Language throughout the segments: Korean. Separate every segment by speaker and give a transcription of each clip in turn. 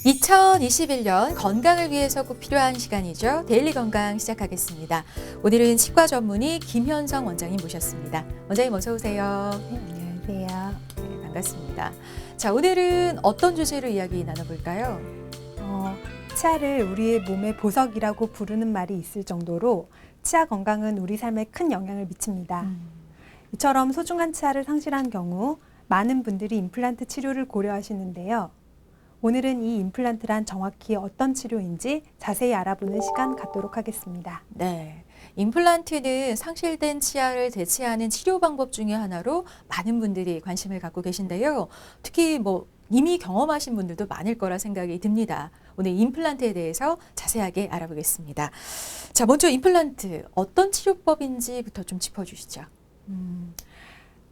Speaker 1: 2021년 건강을 위해서 꼭 필요한 시간이죠. 데일리 건강 시작하겠습니다. 오늘은 치과 전문의 김현성 원장님 모셨습니다. 원장님 어서 오세요.
Speaker 2: 네, 안녕하세요.
Speaker 1: 네, 반갑습니다. 자, 오늘은 어떤 주제로 이야기 나눠볼까요?
Speaker 2: 치아를 우리의 몸의 보석이라고 부르는 말이 있을 정도로 치아 건강은 우리 삶에 큰 영향을 미칩니다. 이처럼 소중한 치아를 상실한 경우 많은 분들이 임플란트 치료를 고려하시는데요. 오늘은 이 임플란트란 정확히 어떤 치료인지 자세히 알아보는 시간 갖도록 하겠습니다.
Speaker 1: 네. 임플란트는 상실된 치아를 대체하는 치료 방법 중에 하나로 많은 분들이 관심을 갖고 계신데요. 특히 이미 경험하신 분들도 많을 거라 생각이 듭니다. 오늘 임플란트에 대해서 자세하게 알아보겠습니다. 자, 먼저 임플란트 어떤 치료법인지부터 좀 짚어주시죠.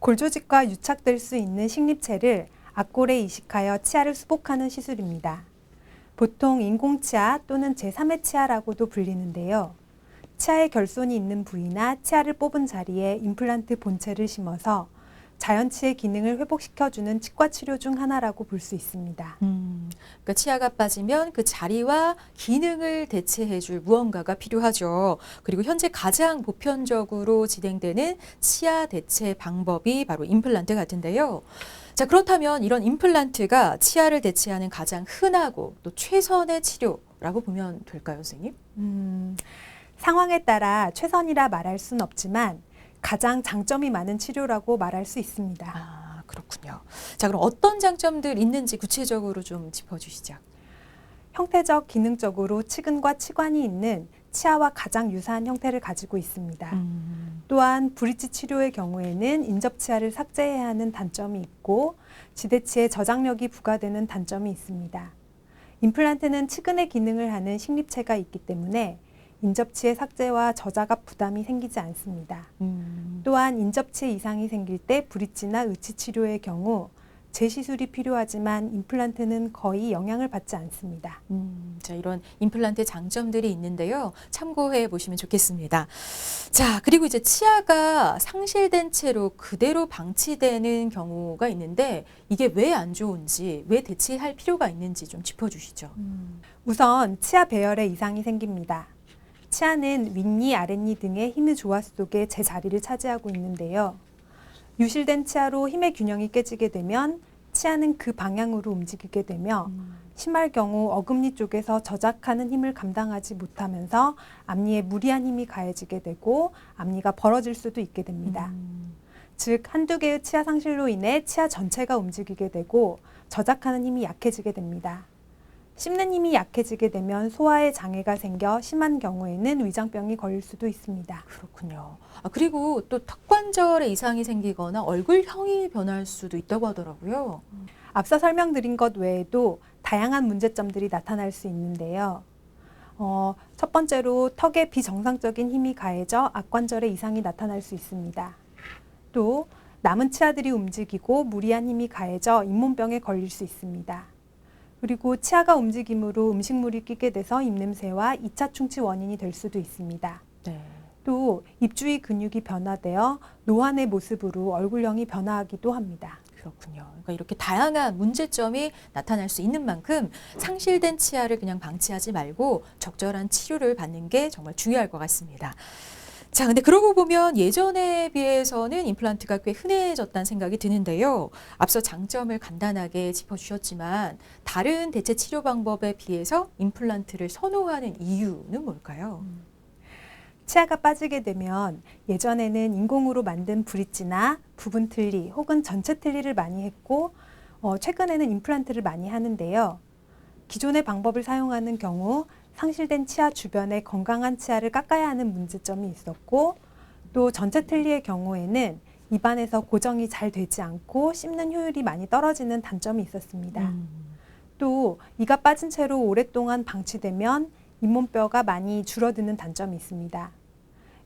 Speaker 2: 골조직과 유착될 수 있는 식립체를 앞골에 이식하여 치아를 수복하는 시술입니다. 보통 인공치아 또는 제3의 치아라고도 불리는데요. 치아에 결손이 있는 부위나 치아를 뽑은 자리에 임플란트 본체를 심어서 자연치의 기능을 회복시켜주는 치과 치료 중 하나라고 볼 수 있습니다.
Speaker 1: 그러니까 치아가 빠지면 그 자리와 기능을 대체해줄 무언가가 필요하죠. 그리고 현재 가장 보편적으로 진행되는 치아 대체 방법이 바로 임플란트 같은데요. 자, 그렇다면 이런 임플란트가 치아를 대체하는 가장 흔하고 또 최선의 치료라고 보면 될까요, 선생님?
Speaker 2: 상황에 따라 최선이라 말할 수는 없지만 가장 장점이 많은 치료라고 말할 수 있습니다.
Speaker 1: 아, 그렇군요. 자, 그럼 어떤 장점들 있는지 구체적으로 좀 짚어주시죠.
Speaker 2: 형태적, 기능적으로 치근과 치관이 있는 치아와 가장 유사한 형태를 가지고 있습니다. 또한 브릿지 치료의 경우에는 인접치아를 삭제해야 하는 단점이 있고 지대치에 저장력이 부과되는 단점이 있습니다. 임플란트는 치근의 기능을 하는 식립체가 있기 때문에 인접치의 삭제와 저자갑 부담이 생기지 않습니다. 또한 인접치에 이상이 생길 때 브릿지나 의치 치료의 경우 재시술이 필요하지만 임플란트는 거의 영향을 받지 않습니다.
Speaker 1: 자, 이런 임플란트의 장점들이 있는데요. 참고해 보시면 좋겠습니다. 자, 그리고 이제 치아가 상실된 채로 그대로 방치되는 경우가 있는데 이게 왜 안 좋은지, 왜 대체할 필요가 있는지 좀 짚어주시죠.
Speaker 2: 우선 치아 배열에 이상이 생깁니다. 치아는 윗니, 아랫니 등의 힘의 조화 속에 제자리를 차지하고 있는데요. 유실된 치아로 힘의 균형이 깨지게 되면 치아는 그 방향으로 움직이게 되며 심할 경우 어금니 쪽에서 저작하는 힘을 감당하지 못하면서 앞니에 무리한 힘이 가해지게 되고 앞니가 벌어질 수도 있게 됩니다. 즉 한두 개의 치아 상실로 인해 치아 전체가 움직이게 되고 저작하는 힘이 약해지게 됩니다. 씹는 힘이 약해지게 되면 소화에 장애가 생겨 심한 경우에는 위장병이 걸릴 수도 있습니다.
Speaker 1: 그렇군요. 아, 그리고 또 턱관절에 이상이 생기거나 얼굴형이 변할 수도 있다고 하더라고요.
Speaker 2: 앞서 설명드린 것 외에도 다양한 문제점들이 나타날 수 있는데요. 첫 번째로 턱에 비정상적인 힘이 가해져 악관절에 이상이 나타날 수 있습니다. 또 남은 치아들이 움직이고 무리한 힘이 가해져 잇몸병에 걸릴 수 있습니다. 그리고 치아가 움직임으로 음식물이 끼게 돼서 입냄새와 2차 충치 원인이 될 수도 있습니다.
Speaker 1: 네.
Speaker 2: 또 입주위 근육이 변화되어 노안의 모습으로 얼굴형이 변화하기도 합니다.
Speaker 1: 그렇군요. 그러니까 이렇게 다양한 문제점이 나타날 수 있는 만큼 상실된 치아를 그냥 방치하지 말고 적절한 치료를 받는 게 정말 중요할 것 같습니다. 자, 근데 그러고 보면 예전에 비해서는 임플란트가 꽤 흔해졌다는 생각이 드는데요. 앞서 장점을 간단하게 짚어주셨지만 다른 대체 치료 방법에 비해서 임플란트를 선호하는 이유는 뭘까요?
Speaker 2: 치아가 빠지게 되면 예전에는 인공으로 만든 브릿지나 부분 틀니 혹은 전체 틀니를 많이 했고 최근에는 임플란트를 많이 하는데요. 기존의 방법을 사용하는 경우 상실된 치아 주변에 건강한 치아를 깎아야 하는 문제점이 있었고 또 전체 틀니의 경우에는 입안에서 고정이 잘 되지 않고 씹는 효율이 많이 떨어지는 단점이 있었습니다. 또 이가 빠진 채로 오랫동안 방치되면 잇몸뼈가 많이 줄어드는 단점이 있습니다.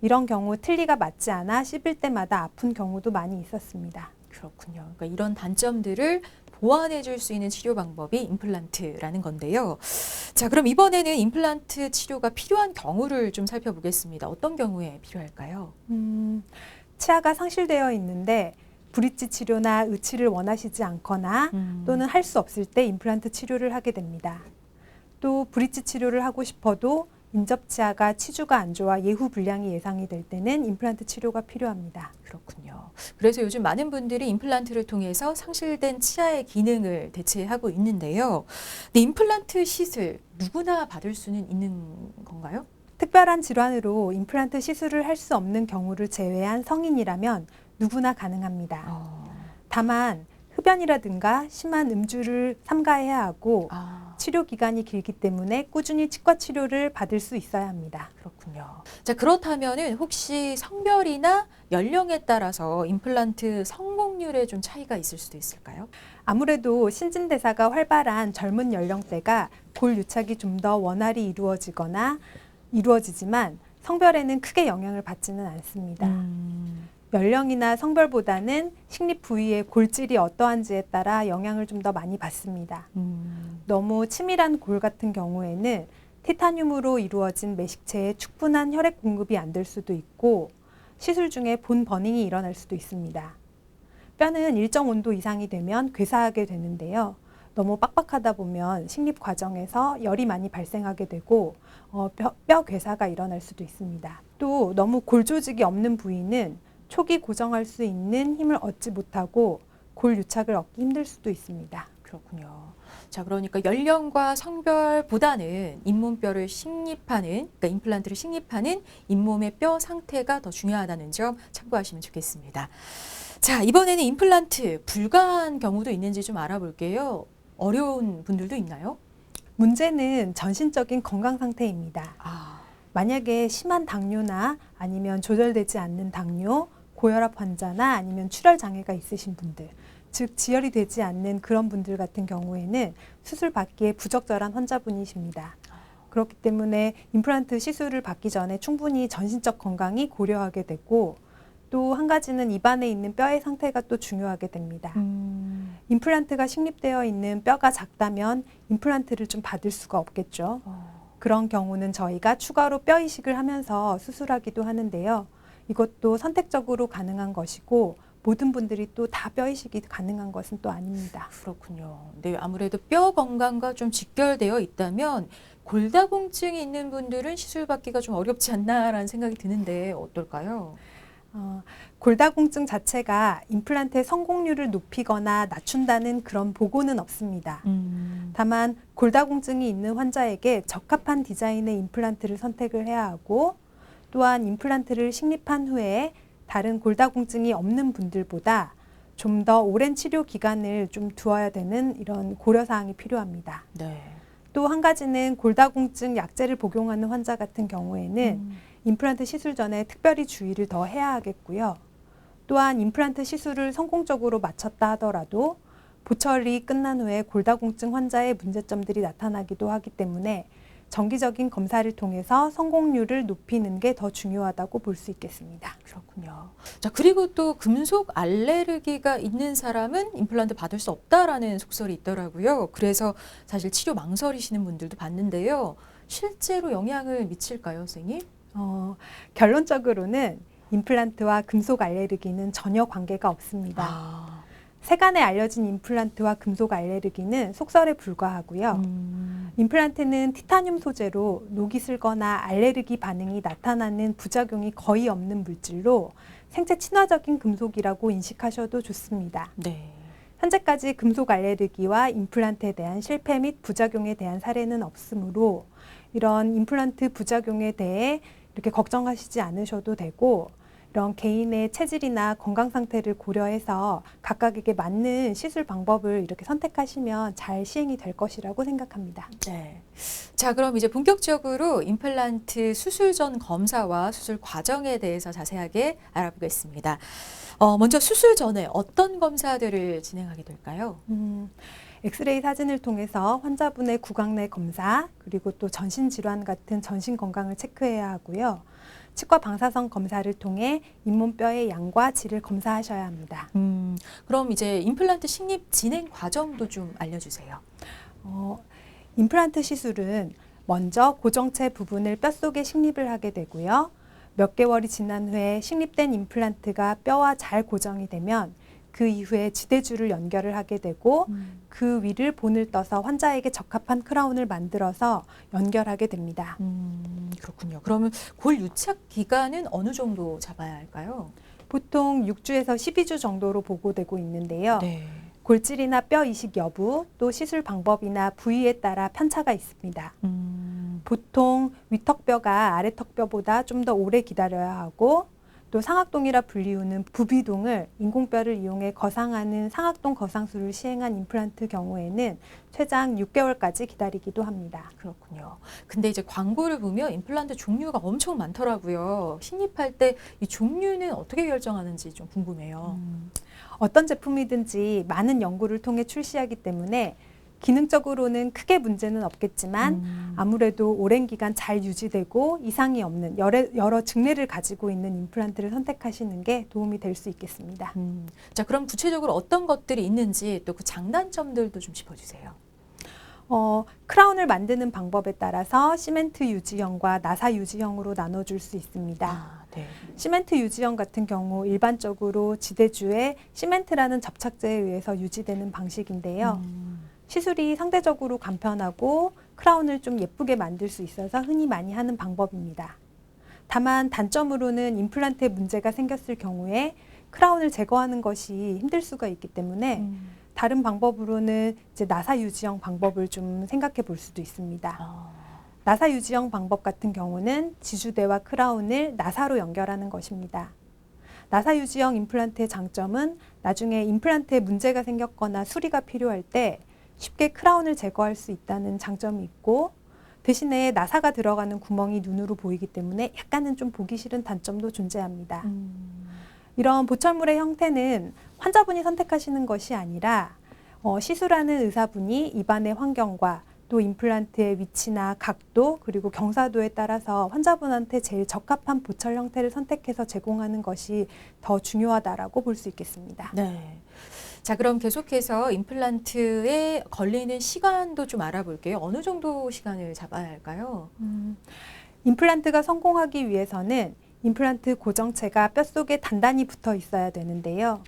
Speaker 2: 이런 경우 틀니가 맞지 않아 씹을 때마다 아픈 경우도 많이 있었습니다.
Speaker 1: 그렇군요. 그러니까 이런 단점들을 보완해 줄 수 있는 치료 방법이 임플란트라는 건데요. 자, 그럼 이번에는 임플란트 치료가 필요한 경우를 좀 살펴보겠습니다. 어떤 경우에 필요할까요?
Speaker 2: 치아가 상실되어 있는데 브릿지 치료나 의치를 원하시지 않거나 또는 할 수 없을 때 임플란트 치료를 하게 됩니다. 또 브릿지 치료를 하고 싶어도 인접치아가 치주가 안 좋아 예후 불량이 예상이 될 때는 임플란트 치료가 필요합니다.
Speaker 1: 그렇군요. 그래서 요즘 많은 분들이 임플란트를 통해서 상실된 치아의 기능을 대체하고 있는데요. 근데 임플란트 시술 누구나 받을 수는 있는 건가요?
Speaker 2: 특별한 질환으로 임플란트 시술을 할 수 없는 경우를 제외한 성인이라면 누구나 가능합니다. 다만 흡연이라든가 심한 음주를 삼가해야 하고 치료 기간이 길기 때문에 꾸준히 치과 치료를 받을 수 있어야 합니다.
Speaker 1: 그렇군요. 자, 그렇다면은 혹시 성별이나 연령에 따라서 임플란트 성공률에 좀 차이가 있을 수도 있을까요?
Speaker 2: 아무래도 신진대사가 활발한 젊은 연령대가 골 유착이 좀 더 원활히 이루어지지만 성별에는 크게 영향을 받지는 않습니다. 연령이나 성별보다는 식립 부위의 골질이 어떠한지에 따라 영향을 좀 더 많이 받습니다. 너무 치밀한 골 같은 경우에는 티타늄으로 이루어진 매식체에 충분한 혈액 공급이 안 될 수도 있고 시술 중에 본 버닝이 일어날 수도 있습니다. 뼈는 일정 온도 이상이 되면 괴사하게 되는데요. 너무 빡빡하다 보면 식립 과정에서 열이 많이 발생하게 되고 뼈 괴사가 일어날 수도 있습니다. 또 너무 골 조직이 없는 부위는 촉이 고정할 수 있는 힘을 얻지 못하고 골 유착을 얻기 힘들 수도 있습니다.
Speaker 1: 그렇군요. 자, 그러니까 연령과 성별보다는 잇몸뼈를 식립하는, 그러니까 임플란트를 식립하는 잇몸의 뼈 상태가 더 중요하다는 점 참고하시면 좋겠습니다. 자, 이번에는 임플란트 불가한 경우도 있는지 좀 알아볼게요. 어려운 분들도 있나요?
Speaker 2: 문제는 전신적인 건강 상태입니다. 만약에 심한 당뇨나 아니면 조절되지 않는 당뇨, 고혈압 환자나 아니면 출혈 장애가 있으신 분들, 즉 지혈이 되지 않는 그런 분들 같은 경우에는 수술 받기에 부적절한 환자분이십니다. 그렇기 때문에 임플란트 시술을 받기 전에 충분히 전신적 건강이 고려하게 되고 또 한 가지는 입안에 있는 뼈의 상태가 또 중요하게 됩니다. 임플란트가 식립되어 있는 뼈가 작다면 임플란트를 좀 받을 수가 없겠죠. 그런 경우는 저희가 추가로 뼈 이식을 하면서 수술하기도 하는데요. 이것도 선택적으로 가능한 것이고 모든 분들이 또 다 뼈 이식이 가능한 것은 또 아닙니다.
Speaker 1: 그렇군요. 네, 아무래도 뼈 건강과 좀 직결되어 있다면 골다공증이 있는 분들은 시술 받기가 좀 어렵지 않나라는 생각이 드는데 어떨까요?
Speaker 2: 골다공증 자체가 임플란트의 성공률을 높이거나 낮춘다는 그런 보고는 없습니다. 다만 골다공증이 있는 환자에게 적합한 디자인의 임플란트를 선택을 해야 하고 또한 임플란트를 식립한 후에 다른 골다공증이 없는 분들보다 좀 더 오랜 치료 기간을 좀 두어야 되는 이런 고려사항이 필요합니다.
Speaker 1: 네.
Speaker 2: 또 한 가지는 골다공증 약제를 복용하는 환자 같은 경우에는 임플란트 시술 전에 특별히 주의를 더 해야 하겠고요. 또한 임플란트 시술을 성공적으로 마쳤다 하더라도 보철이 끝난 후에 골다공증 환자의 문제점들이 나타나기도 하기 때문에 정기적인 검사를 통해서 성공률을 높이는 게 더 중요하다고 볼 수 있겠습니다.
Speaker 1: 그렇군요. 자, 그리고 또 금속 알레르기가 있는 사람은 임플란트 받을 수 없다라는 속설이 있더라고요. 그래서 사실 치료 망설이시는 분들도 봤는데요. 실제로 영향을 미칠까요, 선생님?
Speaker 2: 결론적으로는 임플란트와 금속 알레르기는 전혀 관계가 없습니다. 세간에 알려진 임플란트와 금속 알레르기는 속설에 불과하고요. 임플란트는 티타늄 소재로 녹이 슬거나 알레르기 반응이 나타나는 부작용이 거의 없는 물질로 생체 친화적인 금속이라고 인식하셔도 좋습니다.
Speaker 1: 네.
Speaker 2: 현재까지 금속 알레르기와 임플란트에 대한 실패 및 부작용에 대한 사례는 없으므로 이런 임플란트 부작용에 대해 이렇게 걱정하시지 않으셔도 되고 이런 개인의 체질이나 건강 상태를 고려해서 각각에게 맞는 시술 방법을 이렇게 선택하시면 잘 시행이 될 것이라고 생각합니다.
Speaker 1: 네. 자, 그럼 이제 본격적으로 임플란트 수술 전 검사와 수술 과정에 대해서 자세하게 알아보겠습니다. 먼저 수술 전에 어떤 검사들을 진행하게 될까요?
Speaker 2: 엑스레이 사진을 통해서 환자분의 구강 내 검사, 그리고 또 전신질환 같은 전신 건강을 체크해야 하고요. 치과 방사선 검사를 통해 잇몸뼈의 양과 질을 검사하셔야 합니다.
Speaker 1: 그럼 이제 임플란트 식립 진행 과정도 좀 알려주세요.
Speaker 2: 임플란트 시술은 먼저 고정체 부분을 뼛속에 식립을 하게 되고요. 몇 개월이 지난 후에 식립된 임플란트가 뼈와 잘 고정이 되면 그 이후에 지대줄을 연결을 하게 되고 그 위를 본을 떠서 환자에게 적합한 크라운을 만들어서 연결하게 됩니다.
Speaker 1: 그렇군요. 그러면 골 유착 기간은 어느 정도 잡아야 할까요?
Speaker 2: 보통 6주에서 12주 정도로 보고되고 있는데요.
Speaker 1: 네.
Speaker 2: 골질이나 뼈 이식 여부, 또 시술 방법이나 부위에 따라 편차가 있습니다. 보통 위턱뼈가 아래턱뼈보다 좀 더 오래 기다려야 하고, 또 상악동이라 불리우는 부비동을 인공뼈를 이용해 거상하는 상악동 거상술을 시행한 임플란트 경우에는 최장 6개월까지 기다리기도 합니다.
Speaker 1: 그렇군요. 근데 이제 광고를 보면 임플란트 종류가 엄청 많더라고요. 신입할 때 이 종류는 어떻게 결정하는지 좀 궁금해요.
Speaker 2: 어떤 제품이든지 많은 연구를 통해 출시하기 때문에 기능적으로는 크게 문제는 없겠지만 아무래도 오랜 기간 잘 유지되고 이상이 없는 여러 증례를 가지고 있는 임플란트를 선택하시는 게 도움이 될 수 있겠습니다.
Speaker 1: 자, 그럼 구체적으로 어떤 것들이 있는지 또 그 장단점들도 좀 짚어주세요.
Speaker 2: 크라운을 만드는 방법에 따라서 시멘트 유지형과 나사 유지형으로 나눠줄 수 있습니다.
Speaker 1: 아, 네.
Speaker 2: 시멘트 유지형 같은 경우 일반적으로 지대주에 시멘트라는 접착제에 의해서 유지되는 방식인데요. 시술이 상대적으로 간편하고 크라운을 좀 예쁘게 만들 수 있어서 흔히 많이 하는 방법입니다. 다만 단점으로는 임플란트에 문제가 생겼을 경우에 크라운을 제거하는 것이 힘들 수가 있기 때문에 다른 방법으로는 이제 나사 유지형 방법을 좀 생각해 볼 수도 있습니다. 나사 유지형 방법 같은 경우는 지주대와 크라운을 나사로 연결하는 것입니다. 나사 유지형 임플란트의 장점은 나중에 임플란트에 문제가 생겼거나 수리가 필요할 때 쉽게 크라운을 제거할 수 있다는 장점이 있고, 대신에 나사가 들어가는 구멍이 눈으로 보이기 때문에 약간은 좀 보기 싫은 단점도 존재합니다. 이런 보철물의 형태는 환자분이 선택하시는 것이 아니라 시술하는 의사분이 입안의 환경과 또 임플란트의 위치나 각도 그리고 경사도에 따라서 환자분한테 제일 적합한 보철 형태를 선택해서 제공하는 것이 더 중요하다라고 볼 수 있겠습니다.
Speaker 1: 네. 자, 그럼 계속해서 임플란트에 걸리는 시간도 좀 알아볼게요. 어느 정도 시간을 잡아야 할까요?
Speaker 2: 임플란트가 성공하기 위해서는 임플란트 고정체가 뼛속에 단단히 붙어 있어야 되는데요.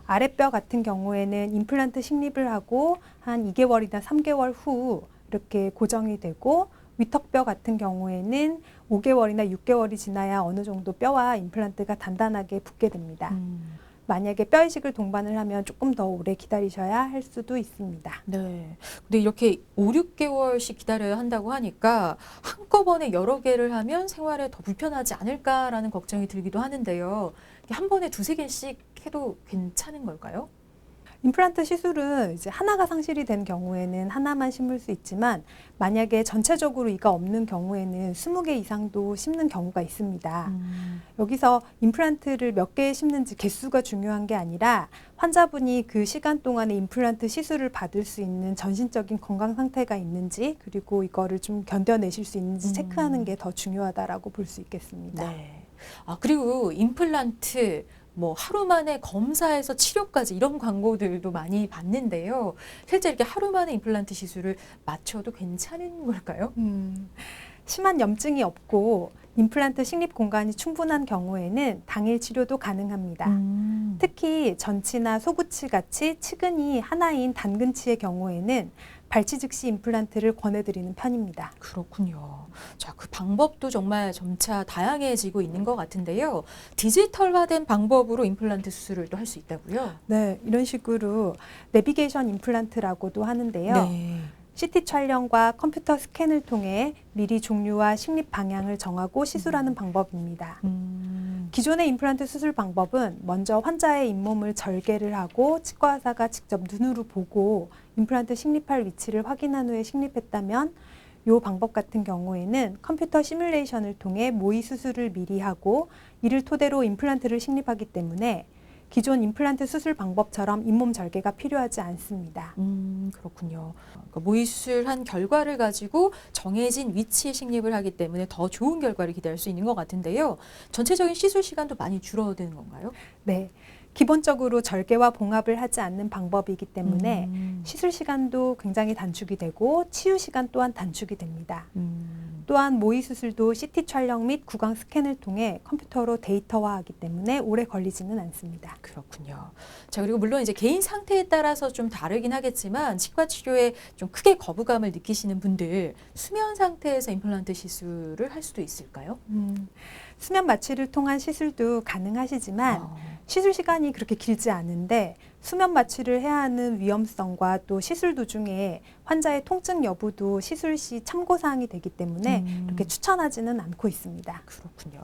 Speaker 2: 아랫뼈 같은 경우에는 임플란트 식립을 하고 한 2개월이나 3개월 후 이렇게 고정이 되고, 위턱뼈 같은 경우에는 5개월이나 6개월이 지나야 어느 정도 뼈와 임플란트가 단단하게 붙게 됩니다. 만약에 뼈 이식을 동반을 하면 조금 더 오래 기다리셔야 할 수도 있습니다.
Speaker 1: 네. 근데 이렇게 5, 6개월씩 기다려야 한다고 하니까 한꺼번에 여러 개를 하면 생활에 더 불편하지 않을까라는 걱정이 들기도 하는데요. 한 번에 두세 개씩 해도 괜찮은 걸까요?
Speaker 2: 임플란트 시술은 이제 하나가 상실이 된 경우에는 하나만 심을 수 있지만, 만약에 전체적으로 이가 없는 경우에는 20개 이상도 심는 경우가 있습니다. 여기서 임플란트를 몇 개 심는지 개수가 중요한 게 아니라 환자분이 그 시간 동안에 임플란트 시술을 받을 수 있는 전신적인 건강 상태가 있는지, 그리고 이거를 좀 견뎌내실 수 있는지 체크하는 게 더 중요하다라고 볼 수 있겠습니다.
Speaker 1: 네. 아, 그리고 임플란트 뭐 하루 만에 검사해서 치료까지 이런 광고들도 많이 봤는데요. 실제 이렇게 하루 만에 임플란트 시술을 마쳐도 괜찮은 걸까요?
Speaker 2: 심한 염증이 없고 임플란트 식립 공간이 충분한 경우에는 당일 치료도 가능합니다. 특히 전치나 소구치 같이 치근이 하나인 단근치의 경우에는 발치 즉시 임플란트를 권해드리는 편입니다.
Speaker 1: 그렇군요. 자, 그 방법도 정말 점차 다양해지고 있는 것 같은데요. 디지털화된 방법으로 임플란트 수술을 또 할 수 있다고요?
Speaker 2: 네, 이런 식으로 내비게이션 임플란트라고도 하는데요.
Speaker 1: 네.
Speaker 2: CT 촬영과 컴퓨터 스캔을 통해 미리 종류와 식립 방향을 정하고 시술하는 방법입니다. 기존의 임플란트 수술 방법은 먼저 환자의 잇몸을 절개를 하고 치과 의사가 직접 눈으로 보고 임플란트 식립할 위치를 확인한 후에 식립했다면, 이 방법 같은 경우에는 컴퓨터 시뮬레이션을 통해 모의 수술을 미리 하고 이를 토대로 임플란트를 식립하기 때문에 기존 임플란트 수술 방법처럼 잇몸 절개가 필요하지 않습니다.
Speaker 1: 그렇군요. 그러니까 모의 수술한 결과를 가지고 정해진 위치에 식립을 하기 때문에 더 좋은 결과를 기대할 수 있는 것 같은데요. 전체적인 시술 시간도 많이 줄어드는 건가요?
Speaker 2: 네. 기본적으로 절개와 봉합을 하지 않는 방법이기 때문에 시술 시간도 굉장히 단축이 되고 치유 시간 또한 단축이 됩니다. 또한 모의 수술도 CT 촬영 및 구강 스캔을 통해 컴퓨터로 데이터화하기 때문에 오래 걸리지는 않습니다.
Speaker 1: 그렇군요. 자, 그리고 물론 이제 개인 상태에 따라서 좀 다르긴 하겠지만 치과 치료에 좀 크게 거부감을 느끼시는 분들 수면 상태에서 임플란트 시술을 할 수도 있을까요?
Speaker 2: 수면 마취를 통한 시술도 가능하시지만
Speaker 1: 어.
Speaker 2: 시술 시간이 그렇게 길지 않은데 수면 마취를 해야 하는 위험성과 또 시술 도중에 환자의 통증 여부도 시술 시 참고사항이 되기 때문에 이렇게 추천하지는 않고 있습니다.
Speaker 1: 그렇군요.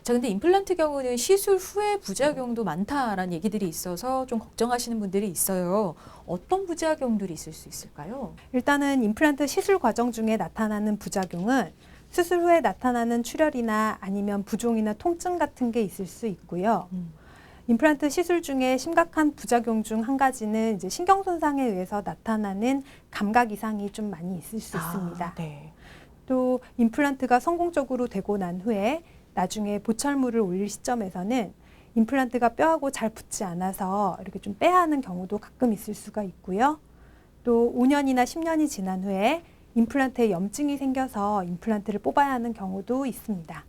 Speaker 1: 자, 근데 임플란트 경우는 시술 후에 부작용도 많다라는 얘기들이 있어서 좀 걱정하시는 분들이 있어요. 어떤 부작용들이 있을 수 있을까요?
Speaker 2: 일단은 임플란트 시술 과정 중에 나타나는 부작용은 수술 후에 나타나는 출혈이나 아니면 부종이나 통증 같은 게 있을 수 있고요. 임플란트 시술 중에 심각한 부작용 중 한 가지는 이제 신경 손상에 의해서 나타나는 감각 이상이 좀 많이 있을 수 있습니다.
Speaker 1: 네.
Speaker 2: 또 임플란트가 성공적으로 되고 난 후에 나중에 보철물을 올릴 시점에서는 임플란트가 뼈하고 잘 붙지 않아서 이렇게 좀 빼야 하는 경우도 가끔 있을 수가 있고요. 또 5년이나 10년이 지난 후에 임플란트에 염증이 생겨서 임플란트를 뽑아야 하는 경우도 있습니다.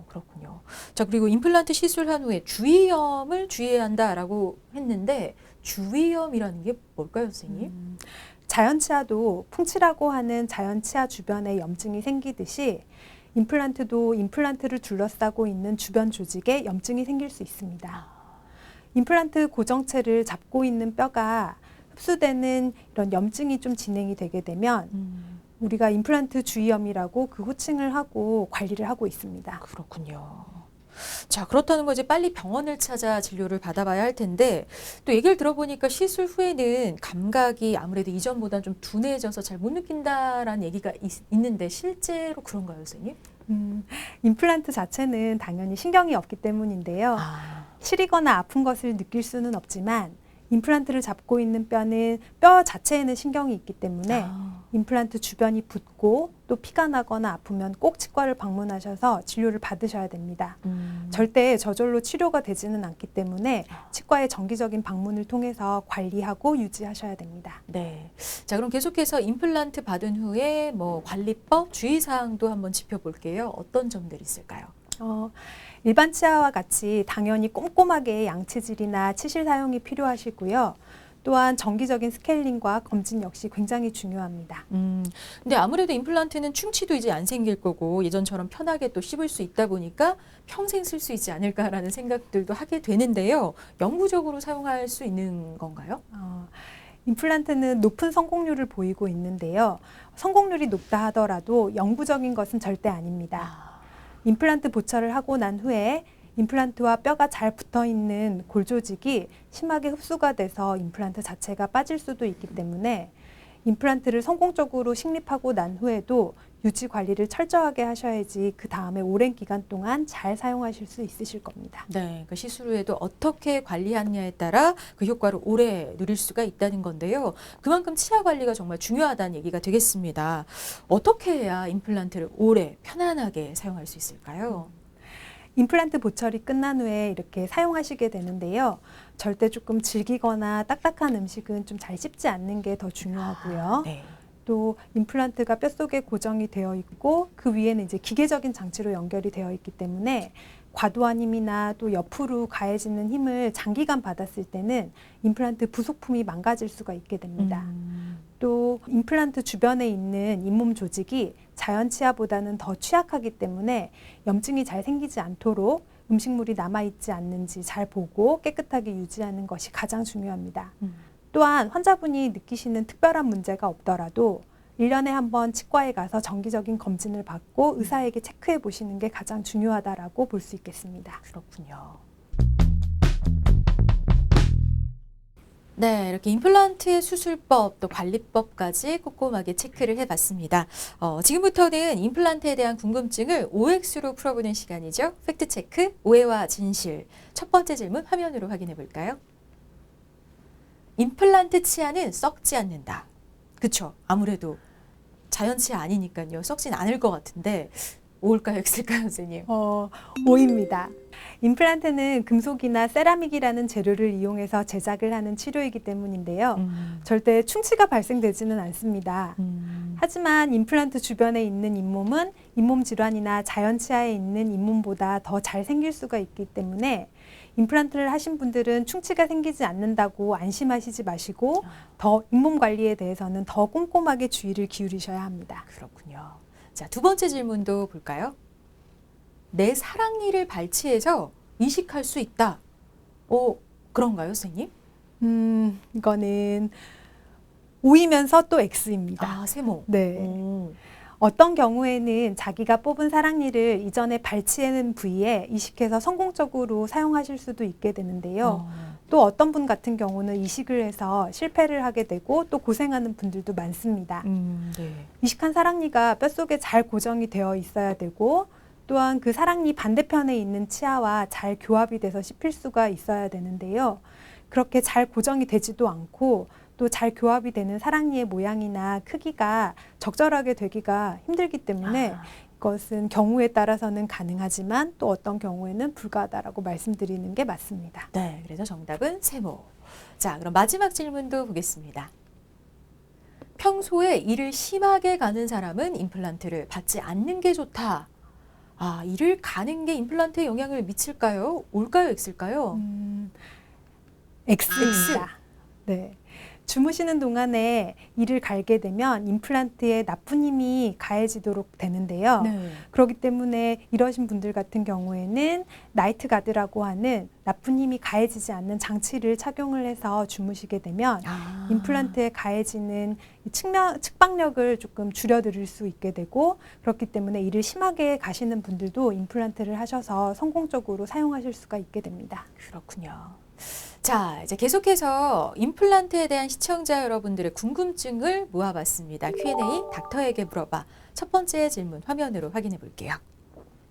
Speaker 1: 그렇군요. 자, 그리고 임플란트 시술한 후에 주위염을 주의해야 한다라고 했는데 주위염이라는 게 뭘까요, 선생님?
Speaker 2: 자연치아도 풍치라고 하는 자연치아 주변에 염증이 생기듯이 임플란트도 임플란트를 둘러싸고 있는 주변 조직에 염증이 생길 수 있습니다. 임플란트 고정체를 잡고 있는 뼈가 흡수되는 이런 염증이 좀 진행이 되게 되면 우리가 임플란트 주위염이라고 그 호칭을 하고 관리를 하고 있습니다.
Speaker 1: 그렇군요. 자, 그렇다는 거 이제 빨리 병원을 찾아 진료를 받아봐야 할 텐데 또 얘기를 들어보니까 시술 후에는 감각이 아무래도 이전보다는 좀 둔해져서 잘 못 느낀다라는 얘기가 있는데 실제로 그런가요, 선생님?
Speaker 2: 임플란트 자체는 당연히 신경이 없기 때문인데요. 시리거나 아픈 것을 느낄 수는 없지만 임플란트를 잡고 있는 뼈는 뼈 자체에는 신경이 있기 때문에 임플란트 주변이 붓고 또 피가 나거나 아프면 꼭 치과를 방문하셔서 진료를 받으셔야 됩니다. 절대 저절로 치료가 되지는 않기 때문에 치과의 정기적인 방문을 통해서 관리하고 유지하셔야 됩니다.
Speaker 1: 네. 자, 그럼 계속해서 임플란트 받은 후에 뭐 관리법, 주의사항도 한번 짚어볼게요. 어떤 점들이 있을까요?
Speaker 2: 일반 치아와 같이 당연히 꼼꼼하게 양치질이나 치실 사용이 필요하시고요. 또한 정기적인 스케일링과 검진 역시 굉장히 중요합니다.
Speaker 1: 근데 아무래도 임플란트는 충치도 이제 안 생길 거고 예전처럼 편하게 또 씹을 수 있다 보니까 평생 쓸 수 있지 않을까라는 생각들도 하게 되는데요. 영구적으로 사용할 수 있는 건가요?
Speaker 2: 임플란트는 높은 성공률을 보이고 있는데요. 성공률이 높다 하더라도 영구적인 것은 절대 아닙니다. 임플란트 보철을 하고 난 후에 임플란트와 뼈가 잘 붙어 있는 골 조직이 심하게 흡수가 돼서 임플란트 자체가 빠질 수도 있기 때문에 임플란트를 성공적으로 식립하고 난 후에도 유지 관리를 철저하게 하셔야지 그 다음에 오랜 기간 동안 잘 사용하실 수 있으실 겁니다.
Speaker 1: 네, 그 시술 후에도 어떻게 관리하느냐에 따라 그 효과를 오래 누릴 수가 있다는 건데요. 그만큼 치아 관리가 정말 중요하다는 얘기가 되겠습니다. 어떻게 해야 임플란트를 오래 편안하게 사용할 수 있을까요?
Speaker 2: 임플란트 보철이 끝난 후에 이렇게 사용하시게 되는데요. 절대 조금 질기거나 딱딱한 음식은 좀 잘 씹지 않는 게 더 중요하고요.
Speaker 1: 네.
Speaker 2: 또 임플란트가 뼛속에 고정이 되어 있고 그 위에는 이제 기계적인 장치로 연결이 되어 있기 때문에 과도한 힘이나 또 옆으로 가해지는 힘을 장기간 받았을 때는 임플란트 부속품이 망가질 수가 있게 됩니다. 또 임플란트 주변에 있는 잇몸 조직이 자연 치아보다는 더 취약하기 때문에 염증이 잘 생기지 않도록 음식물이 남아있지 않는지 잘 보고 깨끗하게 유지하는 것이 가장 중요합니다. 또한 환자분이 느끼시는 특별한 문제가 없더라도 1년에 한 번 치과에 가서 정기적인 검진을 받고 의사에게 체크해 보시는 게 가장 중요하다라고 볼 수 있겠습니다.
Speaker 1: 그렇군요. 네, 이렇게 임플란트의 수술법 또 관리법까지 꼼꼼하게 체크를 해봤습니다. 지금부터는 임플란트에 대한 궁금증을 OX로 풀어보는 시간이죠. 팩트체크, 오해와 진실. 첫 번째 질문 화면으로 확인해 볼까요? 임플란트 치아는 썩지 않는다. 그쵸? 아무래도 자연 치아 아니니까요. 썩진 않을 것 같은데 O일까요? X일까요, 선생님?
Speaker 2: O입니다. 임플란트는 금속이나 세라믹이라는 재료를 이용해서 제작을 하는 치료이기 때문인데요. 절대 충치가 발생되지는 않습니다. 하지만 임플란트 주변에 있는 잇몸은 잇몸 질환이나 자연 치아에 있는 잇몸보다 더 잘 생길 수가 있기 때문에 임플란트를 하신 분들은 충치가 생기지 않는다고 안심하시지 마시고 더 잇몸 관리에 대해서는 더 꼼꼼하게 주의를 기울이셔야 합니다.
Speaker 1: 그렇군요. 자, 두 번째 질문도 볼까요? 내 사랑니를 발치해서 이식할 수 있다. 그런가요, 선생님?
Speaker 2: 이거는 O이면서 또 X입니다.
Speaker 1: 세모.
Speaker 2: 네. 어떤 경우에는 자기가 뽑은 사랑니를 이전에 발치해놓은 부위에 이식해서 성공적으로 사용하실 수도 있게 되는데요. 또 어떤 분 같은 경우는 이식을 해서 실패를 하게 되고 또 고생하는 분들도 많습니다.
Speaker 1: 네.
Speaker 2: 이식한 사랑니가 뼛속에 잘 고정이 되어 있어야 되고 또한 그 사랑니 반대편에 있는 치아와 잘 교합이 돼서 씹힐 수가 있어야 되는데요. 그렇게 잘 고정이 되지도 않고 또 잘 교합이 되는 사랑니의 모양이나 크기가 적절하게 되기가 힘들기 때문에 이것은 경우에 따라서는 가능하지만 또 어떤 경우에는 불가하다라고 말씀드리는 게 맞습니다.
Speaker 1: 네, 그래서 정답은 세모. 자, 그럼 마지막 질문도 보겠습니다. 평소에 일을 심하게 가는 사람은 임플란트를 받지 않는 게 좋다. 일을 가는 게 임플란트에 영향을 미칠까요? 올까요? X일까요?
Speaker 2: X입니다. 네. 주무시는 동안에 이를 갈게 되면 임플란트에 나쁜 힘이 가해지도록 되는데요.
Speaker 1: 네.
Speaker 2: 그렇기 때문에 이러신 분들 같은 경우에는 나이트 가드라고 하는 나쁜 힘이 가해지지 않는 장치를 착용을 해서 주무시게 되면 임플란트에 가해지는 측방력을 조금 줄여드릴 수 있게 되고 그렇기 때문에 일을 심하게 가시는 분들도 임플란트를 하셔서 성공적으로 사용하실 수가 있게 됩니다.
Speaker 1: 그렇군요. 자, 이제 계속해서 임플란트에 대한 시청자 여러분들의 궁금증을 모아봤습니다. Q&A 닥터에게 물어봐. 첫 번째 질문 화면으로 확인해 볼게요.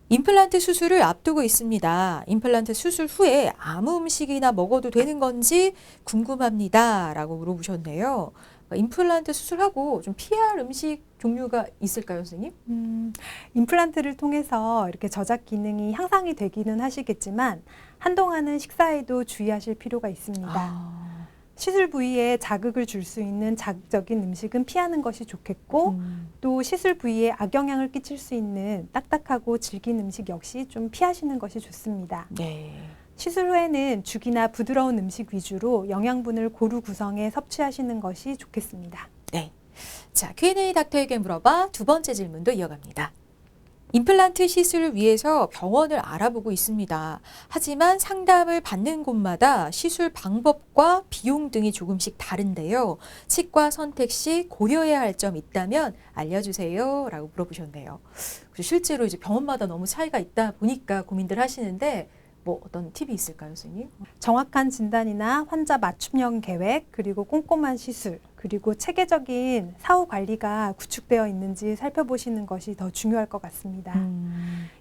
Speaker 1: 임플란트 수술을 앞두고 있습니다. 임플란트 수술 후에 아무 음식이나 먹어도 되는 건지 궁금합니다. 라고 물어보셨네요. 임플란트 수술하고 좀 피해야 할 음식 종류가 있을까요, 선생님?
Speaker 2: 임플란트를 통해서 이렇게 저작 기능이 향상이 되기는 하시겠지만 한동안은 식사에도 주의하실 필요가 있습니다. 시술 부위에 자극을 줄 수 있는 자극적인 음식은 피하는 것이 좋겠고 또 시술 부위에 악영향을 끼칠 수 있는 딱딱하고 질긴 음식 역시 좀 피하시는 것이 좋습니다.
Speaker 1: 네.
Speaker 2: 시술 후에는 죽이나 부드러운 음식 위주로 영양분을 고루 구성해 섭취하시는 것이 좋겠습니다.
Speaker 1: 네. 자, Q&A 닥터에게 물어봐 두 번째 질문도 이어갑니다. 임플란트 시술을 위해서 병원을 알아보고 있습니다. 하지만 상담을 받는 곳마다 시술 방법과 비용 등이 조금씩 다른데요. 치과 선택 시 고려해야 할 점 있다면 알려주세요. 라고 물어보셨네요. 실제로 이제 병원마다 너무 차이가 있다 보니까 고민들 하시는데 어떤 팁이 있을까요, 선생님?
Speaker 2: 정확한 진단이나 환자 맞춤형 계획, 그리고 꼼꼼한 시술, 그리고 체계적인 사후 관리가 구축되어 있는지 살펴보시는 것이 더 중요할 것 같습니다.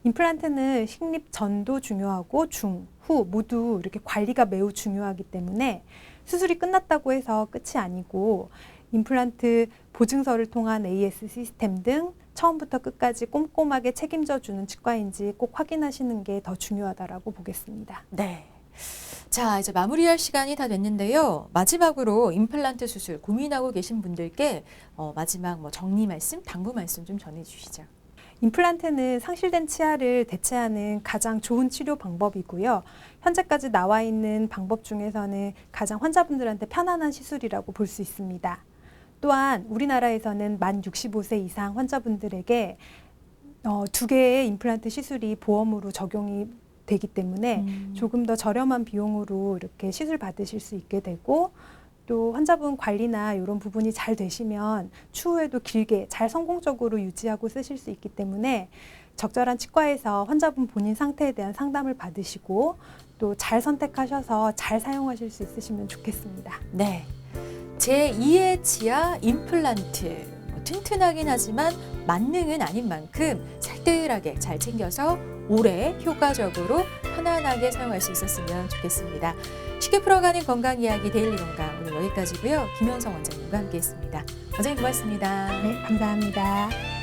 Speaker 2: 임플란트는 식립 전도 중요하고 중, 후 모두 이렇게 관리가 매우 중요하기 때문에 수술이 끝났다고 해서 끝이 아니고 임플란트 보증서를 통한 AS 시스템 등 처음부터 끝까지 꼼꼼하게 책임져 주는 치과인지 꼭 확인하시는 게 더 중요하다라고 보겠습니다.
Speaker 1: 네. 자, 이제 마무리할 시간이 다 됐는데요. 마지막으로 임플란트 수술 고민하고 계신 분들께 마지막 정리 말씀, 당부 말씀 좀 전해주시죠.
Speaker 2: 임플란트는 상실된 치아를 대체하는 가장 좋은 치료 방법이고요. 현재까지 나와 있는 방법 중에서는 가장 환자분들한테 편안한 시술이라고 볼 수 있습니다. 또한 우리나라에서는 만 65세 이상 환자분들에게 2개의 임플란트 시술이 보험으로 적용이 되기 때문에 조금 더 저렴한 비용으로 이렇게 시술 받으실 수 있게 되고 또 환자분 관리나 이런 부분이 잘 되시면 추후에도 길게 잘 성공적으로 유지하고 쓰실 수 있기 때문에 적절한 치과에서 환자분 본인 상태에 대한 상담을 받으시고 또 잘 선택하셔서 잘 사용하실 수 있으시면 좋겠습니다.
Speaker 1: 네. 제2의 치아 임플란트. 튼튼하긴 하지만 만능은 아닌 만큼 살뜰하게 잘 챙겨서 오래 효과적으로 편안하게 사용할 수 있었으면 좋겠습니다. 쉽게 풀어가는 건강 이야기 데일리 건강 오늘 여기까지고요. 김현성 원장님과 함께했습니다. 원장님 고맙습니다.
Speaker 2: 네, 감사합니다.